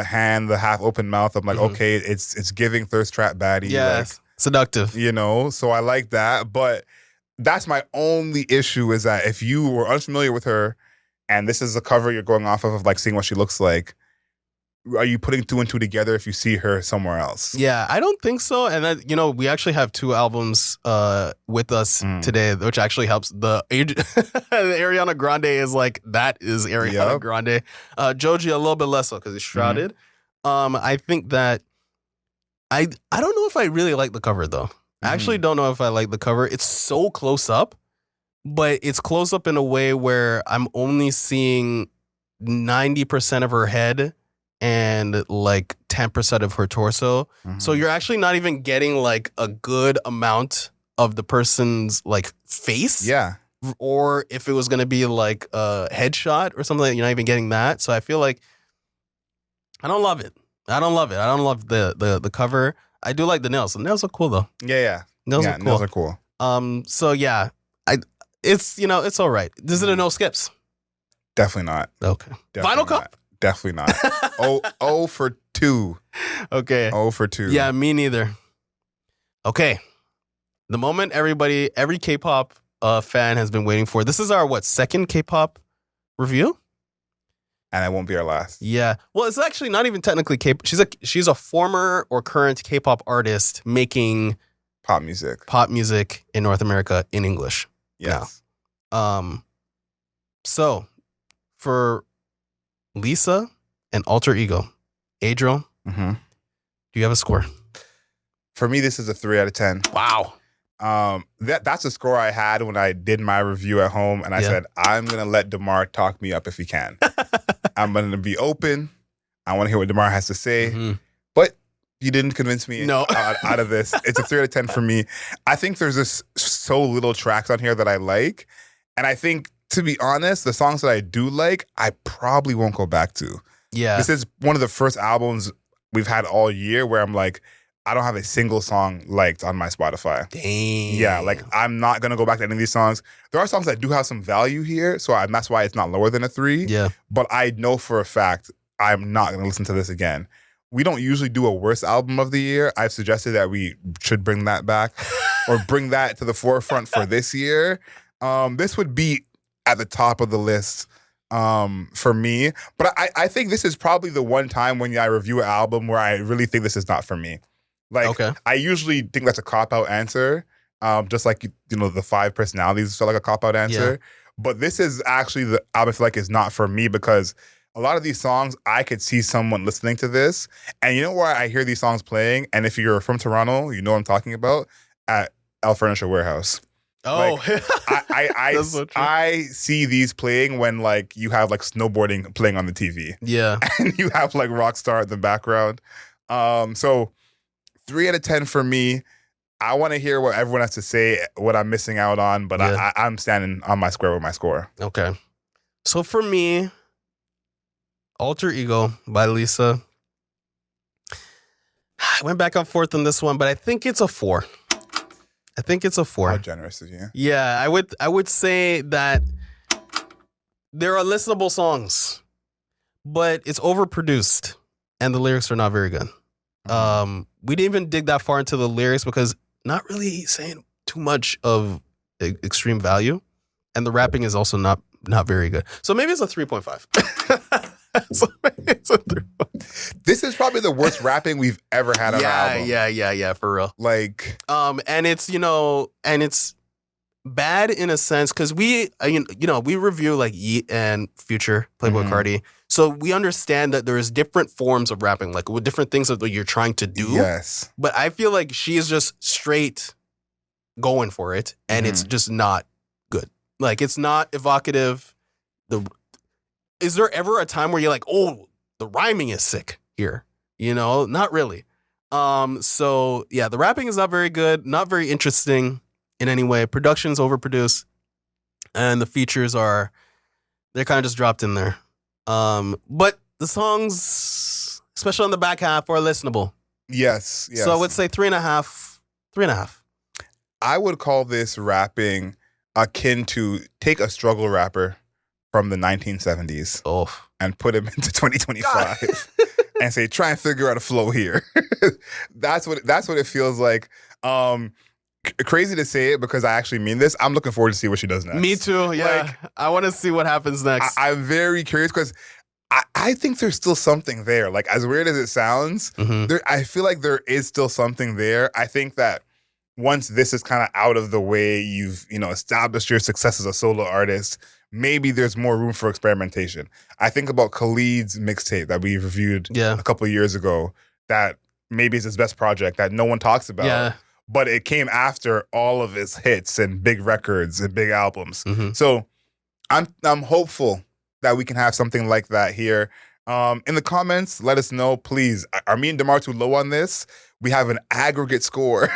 hand, the half open mouth. I'm like, okay, it's giving thirst trap baddie. Yeah. Seductive. So I like that. But that's my only issue is that if you were unfamiliar with her and this is a cover you're going off of seeing what she looks like, are you putting two and two together if you see her somewhere else? Yeah, I don't think so. And that, we actually have two albums with us today, which actually helps. The Ariana Grande is that is Ariana Grande. Joji a little bit less so because he's shrouded. I think that I don't know if I really like the cover though. I actually don't know if I like the cover. It's so close up, but it's close up in a way where I'm only seeing 90% of her head and 10% of her torso. So you're actually not even getting a good amount of the person's face. Yeah. Or if it was going to be a headshot or something, you're not even getting that. So I feel like I don't love it. I don't love the cover. I do like the nails. The nails are cool though. Yeah. Nails are cool. Nails are cool. So yeah, it's it's all right. Is it a no skips? Definitely not. Okay. Definitely Final not. cup? Definitely not. Oh for 2. Okay. 0 for 2. Yeah, me neither. Okay. The moment every K-pop fan has been waiting for. This is our second K-pop review? And it won't be our last. Yeah. Well, it's actually not even technically K-pop. She's a former or current K-pop artist making Pop music in North America in English. Yes. Now. So for Lisa and Alter Ego, Adriel, do you have a score? For me, this is a 3 out of 10. Wow. That's a score I had when I did my review at home, and I said, I'm going to let Démar talk me up if he can. I'm going to be open. I want to hear what Démar has to say. But you didn't convince me out of this. It's a 3 out of 10 for me. I think there's just so little tracks on here that I like. And I think, to be honest, the songs that I do like, I probably won't go back to. Yeah. This is one of the first albums we've had all year where I'm like, I don't have a single song liked on my Spotify. Dang. Yeah, I'm not going to go back to any of these songs. There are songs that do have some value here, so that's why it's not lower than a 3. Yeah. But I know for a fact I'm not going to listen to this again. We don't usually do a worst album of the year. I've suggested that we should bring that back or bring that to the forefront for this year. This would be at the top of the list for me. But I think this is probably the one time when I review an album where I really think this is not for me. I usually think that's a cop-out answer. Just the 5 personalities feel like a cop-out answer. Yeah. But this is actually the album I feel like is not for me because a lot of these songs, I could see someone listening to this. And you know where I hear these songs playing? And if you're from Toronto, you know what I'm talking about? At El Furniture Warehouse. Oh, That's so true. I see these playing when like you have like snowboarding playing on the TV yeah. and you have like Rockstar in the background. So 3 out of 10 for me. I want to hear what everyone has to say, what I'm missing out on, but Yeah. I'm standing on my square with my score. Okay. So for me, Alter Ego by Lisa. I went back and forth on this one, but I think it's a 4. I think it's a 4. How generous of you. Yeah, I would say that there are listenable songs, but it's overproduced and the lyrics are not very good. We didn't even dig that far into the lyrics because not really saying too much of extreme value, and the rapping is also not very good. So maybe it's a 3.5. So maybe it's a 3. This is probably the worst rapping we've ever had on an album. Yeah, for real. Like, and it's and it's bad in a sense because we review like Yeet and Future, Playboi Carti, so we understand that there's different forms of rapping, like with different things that you're trying to do. yes. But I feel like she is just straight going for it, and it's just not good. Like it's not evocative. Is there ever a time where you're like, oh, the rhyming is sick here? Not really. So yeah, the rapping is not very good, not very interesting in any way. Production's overproduced, and the features they're kind of just dropped in there. But the songs, especially on the back half, are listenable. Yes. So I would say 3.5. 3.5. I would call this rapping akin to take a struggle rapper from the 1970s and put him into 2025 and say, try and figure out a flow here. That's what it feels like. Crazy to say it because I actually mean this. I'm looking forward to see what she does next. Me too. Yeah, Like, I want to see what happens next. I'm very curious because I think there's still something there. Like, as weird as it sounds, I feel like there is still something there. I think that once this is kind of out of the way, you've established your success as a solo artist, maybe there's more room for experimentation. I think about Khalid's mixtape that we reviewed a couple of years ago that maybe is his best project that no one talks about. Yeah. But it came after all of his hits and big records and big albums. So I'm hopeful that we can have something like that here. In the comments, let us know, please. Are me and Démar too low on this? We have an aggregate score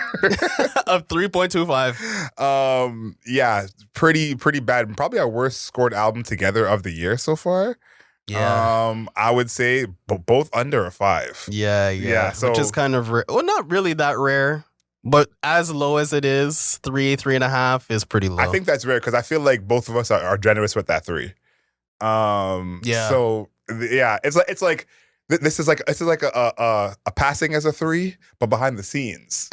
of 3.25. Yeah, pretty bad. Probably our worst scored album together of the year so far. Yeah. I would say both under a 5. Yeah. So, which is kind of rare. Well, not really that rare. But as low as it is, 3.5 is pretty low. I think that's rare because I feel like both of us are generous with that 3. Yeah. So yeah, it's like this is like a passing as a 3, but behind the scenes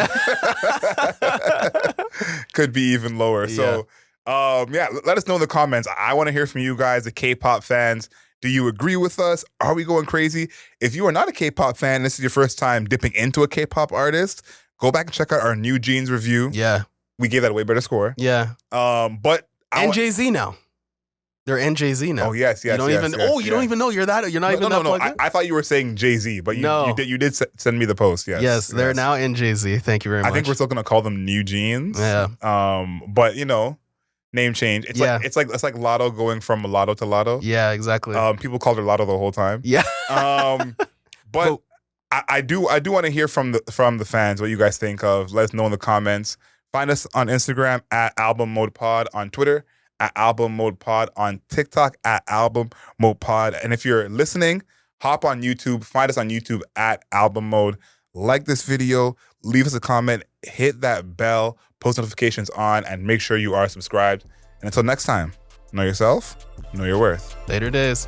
could be even lower. So let us know in the comments. I want to hear from you guys, the K-pop fans. Do you agree with us? Are we going crazy? If you are not a K-pop fan, this is your first time dipping into a K-pop artist, go back and check out our New Jeans review. Yeah. We gave that a way better score. Yeah. But Jay-Z now. They're NJZ now. Oh yes. You don't even know you're that. You're not even that plugged in? I thought you were saying Jay-Z, but you did send me the post. Yes. They're now NJZ. Thank you very much. I think we're still gonna call them New Jeans. Yeah. But name change. It's like Lotto going from Mulatto to Lotto. Yeah, exactly. People called her Lotto the whole time. Yeah. But I do want to hear from the fans what you guys think of. Let us know in the comments. Find us on Instagram at Album Mode Pod, on Twitter at Album Mode Pod, on TikTok at Album Mode Pod. And if you're listening, hop on YouTube. Find us on YouTube at Album Mode. Like this video, leave us a comment, hit that bell, post notifications on, and make sure you are subscribed. And until next time, know yourself, know your worth. Later days.